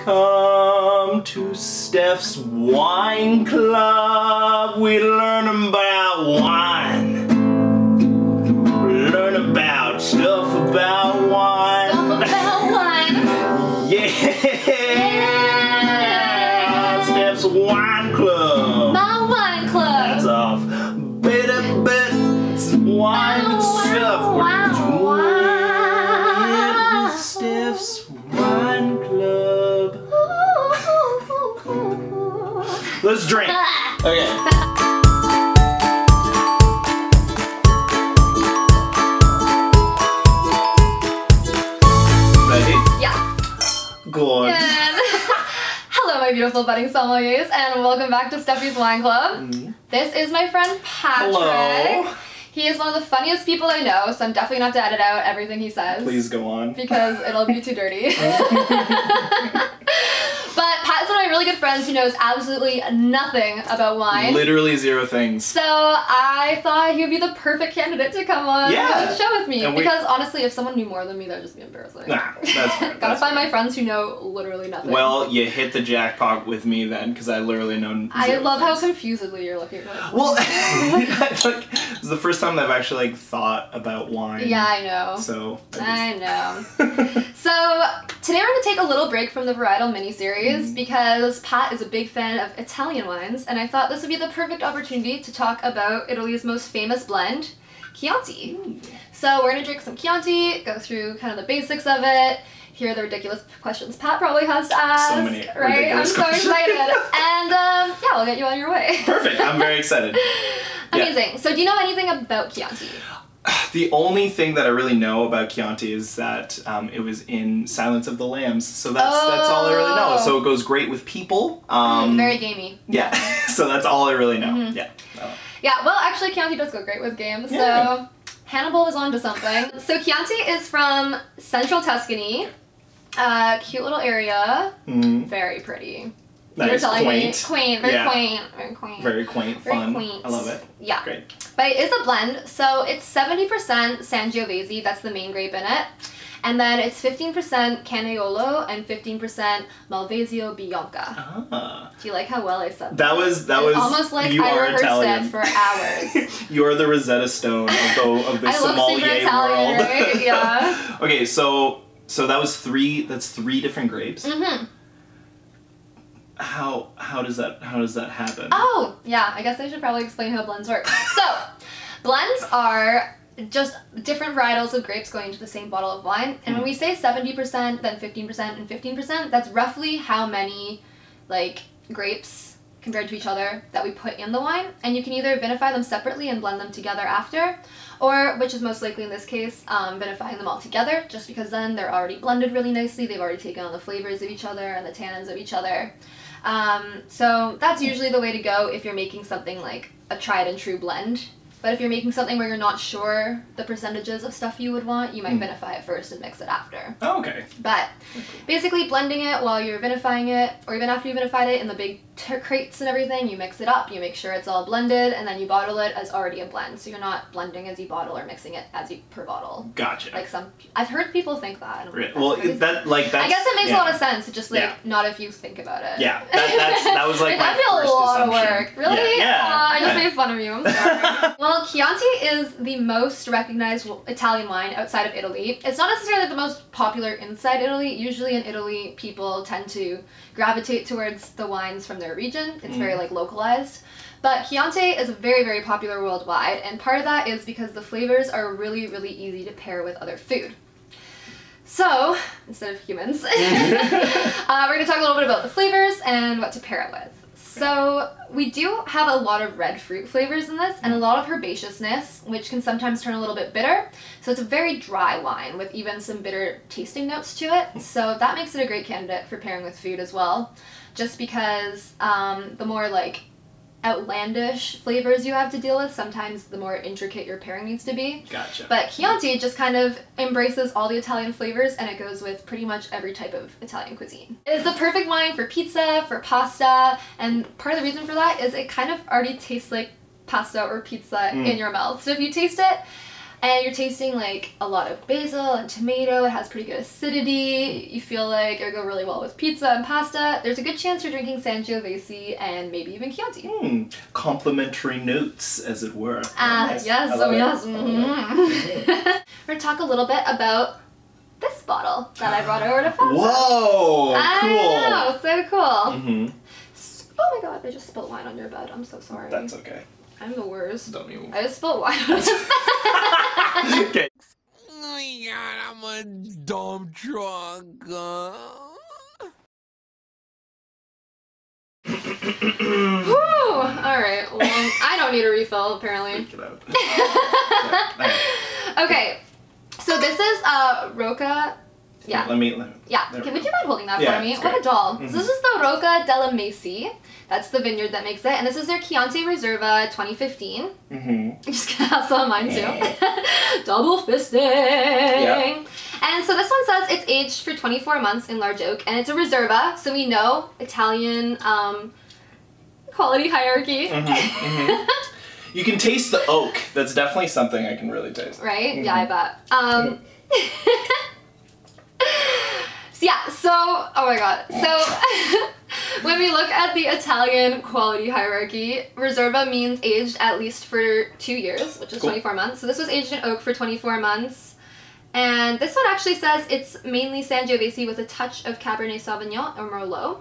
Welcome to Steph's Wine Club. We learn about wine. Learn about stuff about wine. Stuff about wine. Yeah. Steph's Wine Club. My wine club. That's off. Bitter bits, wine and stuff. We're doing it with Steph's Wine Club. Let's drink. Okay. Ready? Yeah. Good. Hello, my beautiful budding sommeliers, and welcome back to Stephie's Wine Club. This is my friend Patrick. Hello. He is one of the funniest people I know, so I'm definitely gonna have to edit out everything he says. Please go on. Because it'll be too dirty. But Pat is one of my really good friends who knows absolutely nothing about wine. Literally zero things. So I thought he would be the perfect candidate to come on the show with me. Because honestly, if someone knew more than me, that would just be embarrassing. Nah, that's fair. Gotta find my friends who know literally nothing. Well, you hit the jackpot with me then, because I literally know zero I love things. how confusedly you're looking at me. Well, like, it's the first time that I've actually like thought about wine. Yeah, I know. So I know. So today we're going to take a little break from the varietal mini-series because Pat is a big fan of Italian wines, and I thought this would be the perfect opportunity to talk about Italy's most famous blend, Chianti. So we're going to drink some Chianti, go through kind of the basics of it, hear the ridiculous questions Pat probably has to ask. So many right? I'm so excited. And yeah, we'll get you on your way. Perfect. I'm very excited. Amazing. Yeah. So do you know anything about Chianti? The only thing that I really know about Chianti is that it was in Silence of the Lambs, so that's all I really know. So it goes great with people. Very gamey. Yeah, so that's all I really know. Yeah. Yeah, well actually Chianti does go great with games, Yeah. so Hannibal was onto something. So Chianti is from central Tuscany, cute little area, very pretty. Nice, quaint. Quaint, very quaint, very quaint. Very quaint, fun. Quaint. I love it. Yeah. Great. But it is a blend, so it's 70% Sangiovese, that's the main grape in it. And then it's 15% Canaiolo and 15% Malvasio Bianca. Ah. Do you like how well I said that? That was almost like you I are rehearsed Italian. it for hours. You're the Rosetta Stone of the I look super sommelier Italian, world. right? Yeah. Okay, so that was that's three different grapes. How does that happen? Oh, yeah, I guess I should probably explain how blends work. So, blends are just different varietals of grapes going into the same bottle of wine. And when we say 70%, then 15% and 15%, that's roughly how many like grapes compared to each other that we put in the wine. And you can either vinify them separately and blend them together after, or, which is most likely in this case, vinifying them all together, just because then they're already blended really nicely. They've already taken on the flavors of each other and the tannins of each other. So that's usually the way to go if you're making something like a tried and true blend. But if you're making something where you're not sure the percentages of stuff you would want, you might vinify it first and mix it after. Oh, okay. But basically blending it while you're vinifying it, or even after you vinified it in the big crates and everything, you mix it up, you make sure it's all blended, and then you bottle it as already a blend. So you're not blending as you bottle or mixing it as you per bottle. Gotcha. Like I've heard people think that. Well, I guess it makes a lot of sense. It's just like not if you think about it. Yeah, that was like my that'd be first a lot of assumption. work. Really? Yeah. I just made fun of you. I'm sorry. Well, Chianti is the most recognized Italian wine outside of Italy. It's not necessarily the most popular inside Italy. Usually in Italy, people tend to gravitate towards the wines from their region. It's very like localized. But Chianti is very, very popular worldwide, and part of that is because the flavors are really, really easy to pair with other food. So, instead of humans, we're going to talk a little bit about the flavors and what to pair it with. So we do have a lot of red fruit flavors in this and a lot of herbaceousness, which can sometimes turn a little bit bitter. So it's a very dry wine with even some bitter tasting notes to it. So that makes it a great candidate for pairing with food as well, just because the more like outlandish flavors you have to deal with, sometimes the more intricate your pairing needs to be. Gotcha. But Chianti just kind of embraces all the Italian flavors, and it goes with pretty much every type of Italian cuisine. It is the perfect wine for pizza, for pasta, and part of the reason for that is it kind of already tastes like pasta or pizza in your mouth. So if you taste it, And you're tasting like a lot of basil and tomato. It has pretty good acidity. You feel like it would go really well with pizza and pasta. There's a good chance you're drinking Sangiovese and maybe even Chianti. Complementary notes, as it were. Yes, yes. We're gonna talk a little bit about this bottle that I brought over to Fanta. Whoa, cool. I know, so cool. Oh my god, I just spilled wine on your bed. I'm so sorry. That's okay. I'm the worst. Don't you? I just spilled wine on his bed. Okay. Oh my god, I'm a dump truck. Whew. Alright, well, I don't need a refill, apparently. Get out. Okay, so this is Rocca. Yeah. Let me. Yeah. Would you mind holding that for me? It's What great. a doll. So this is the Rocca della Mesi. That's the vineyard that makes it. And this is their Chianti Reserva 2015. I'm just gonna have some of mine too. Double fisting. Yeah. And so this one says it's aged for 24 months in large oak, and it's a Reserva, so we know Italian quality hierarchy. You can taste the oak. That's definitely something I can really taste. Right? Yeah, I bet. So, oh my god. So, when we look at the Italian quality hierarchy, Reserva means aged at least for 2 years, which is 24 months. So this was aged in oak for 24 months. And this one actually says it's mainly Sangiovese with a touch of Cabernet Sauvignon or Merlot.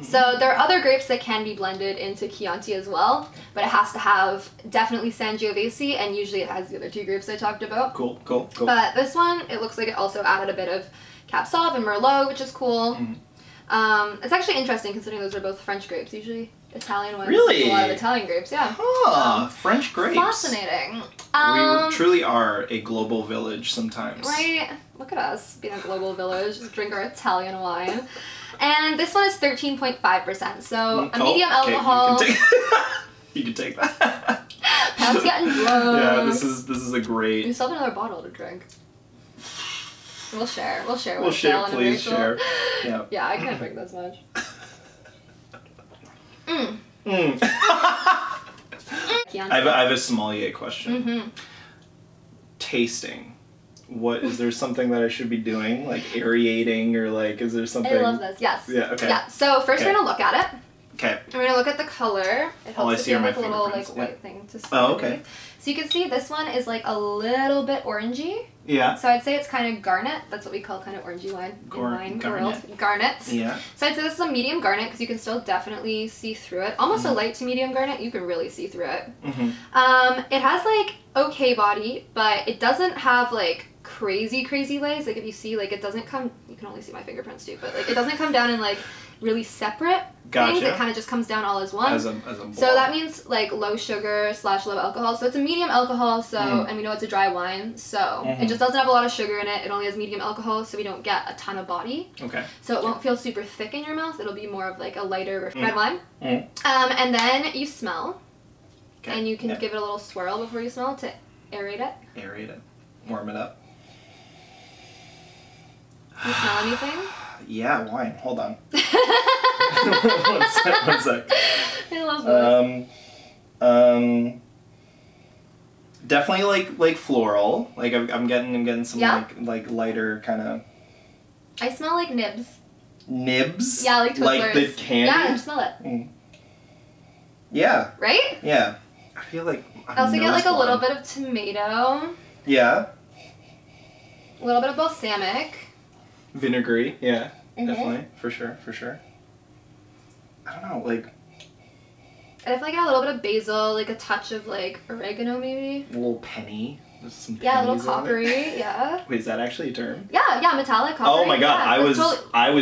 So there are other grapes that can be blended into Chianti as well, but it has to have definitely Sangiovese, and usually it has the other two grapes I talked about. Cool. But this one, it looks like it also added a bit of Cab Sauv and Merlot, which is cool. It's actually interesting considering those are both French grapes. Usually Italian ones. Really? A lot of Italian grapes, yeah. French grapes. Fascinating. We truly are a global village sometimes. Right? Look at us being a global village. Just drink our Italian wine. And this one is 13.5%, so a medium alcohol. You can take that. Pat's getting drunk. Yeah, this is a great. We still have another bottle to drink. We'll share. We'll share. Please share. Yeah. Yeah, I can't drink this much. I have a sommelier question. Tasting. What is there something that I should be doing, like aerating, or like is there something? I love this. Yes. Yeah. Okay. Yeah. So first we're gonna look at it. Okay. We're gonna look at the color. It helps All I to see give are my like a little like fingerprints, white thing to see. Oh, okay. So you can see this one is like a little bit orangey. Yeah. So I'd say it's kind of garnet. That's what we call kind of orangey wine in wine world. Garnet. Yeah. So I'd say this is a medium garnet because you can still definitely see through it. Almost a light to medium garnet. You can really see through it. It has like okay body, but it doesn't have like crazy lays. Like if you see, like it doesn't come. You can only see my fingerprints too, but like it doesn't come down in like really separate things. It kind of just comes down all as one. As a blob. So that means like low sugar / low alcohol. So it's a medium alcohol. So and we know it's a dry wine. So it just doesn't have a lot of sugar in it. It only has medium alcohol, so we don't get a ton of body. Okay. So it won't feel super thick in your mouth. It'll be more of like a lighter red wine. And then you smell, and you can give it a little swirl before you smell to aerate it. Aerate it. Warm it up. Do you smell anything? Yeah, wine. Hold on. one sec. I love this. Definitely like floral. Like I'm getting some like lighter kind of. I smell like nibs. Nibs? Yeah, like Twizzlers. Like the candy? Yeah, I smell it. Yeah. Right? Yeah. I feel like I also get like a little bit of tomato. Yeah. A little bit of balsamic. Vinegary, yeah. Definitely. For sure. I don't know, like... And I feel like I got a little bit of basil, like a touch of like oregano maybe. A little penny. There's some yeah, a little pennies on it. coppery, yeah. Wait, is that actually a term? Yeah, metallic coppery. Oh my god, yeah, I was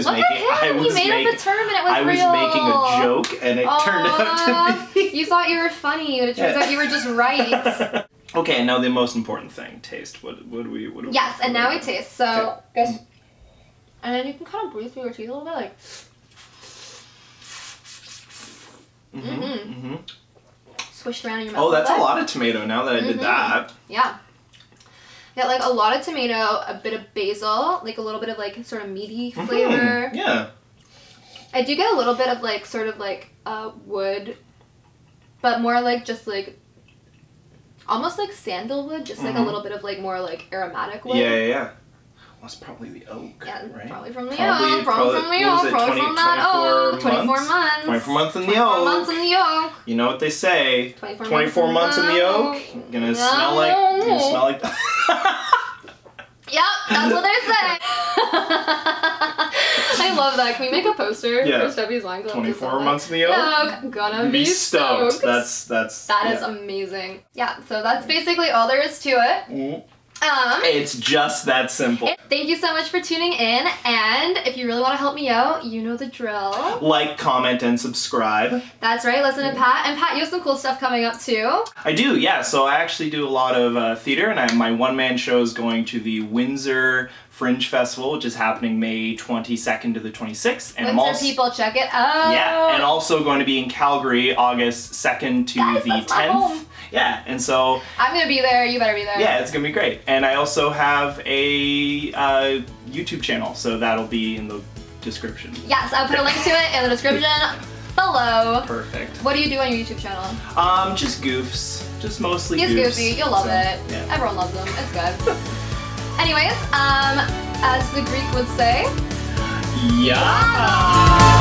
Look making at him! He made up a term and it was I was real. making a joke and it turned out to be... You thought you were funny, but it turns out you were just right. Okay, now the most important thing, taste. What do we Yes, and now we taste. So just and then you can kind of breathe through your teeth a little bit, like. Swished around in your mouth. Oh, that's a lot of tomato. Now that I did that. Yeah. Got like a lot of tomato, a bit of basil, like a little bit of like sort of meaty flavor. Yeah. I do get a little bit of like sort of like wood, but more like just like almost like sandalwood, just like a little bit of like more like aromatic wood. Yeah. Well, it's probably the oak, yeah, right? Probably from the oak. Probably from the oak. Probably from that oak. 24 months. 24 months in the 24 oak. months in the oak. You know what they say? 24 months in the oak. Gonna smell like. Yep, that's what they say. I love that. Can we make a poster for Stephie's wine club? 24 months in the oak. Gonna be stoked. That is amazing. Yeah, so that's basically all there is to it. It's just that simple. Thank you so much for tuning in, and if you really want to help me out, you know the drill. Like, comment, and subscribe. That's right, listen to Pat. And Pat, you have some cool stuff coming up too. I do, yeah. So I actually do a lot of theater, and my one-man show is going to the Windsor Fringe Festival, which is happening May 22nd to the 26th. And Windsor people, check it out. Yeah, and also going to be in Calgary August 2nd to the 10th. Yeah, and so I'm gonna be there, you better be there. Yeah, it's gonna be great. And I also have a YouTube channel, so that'll be in the description. Yes, I'll put a link to it in the description below. Perfect. What do you do on your YouTube channel? Just goofs. Just mostly goofs. He's goofy, you'll love it. Yeah. Everyone loves him, it's good. Anyways, as the Greek would say, yeah.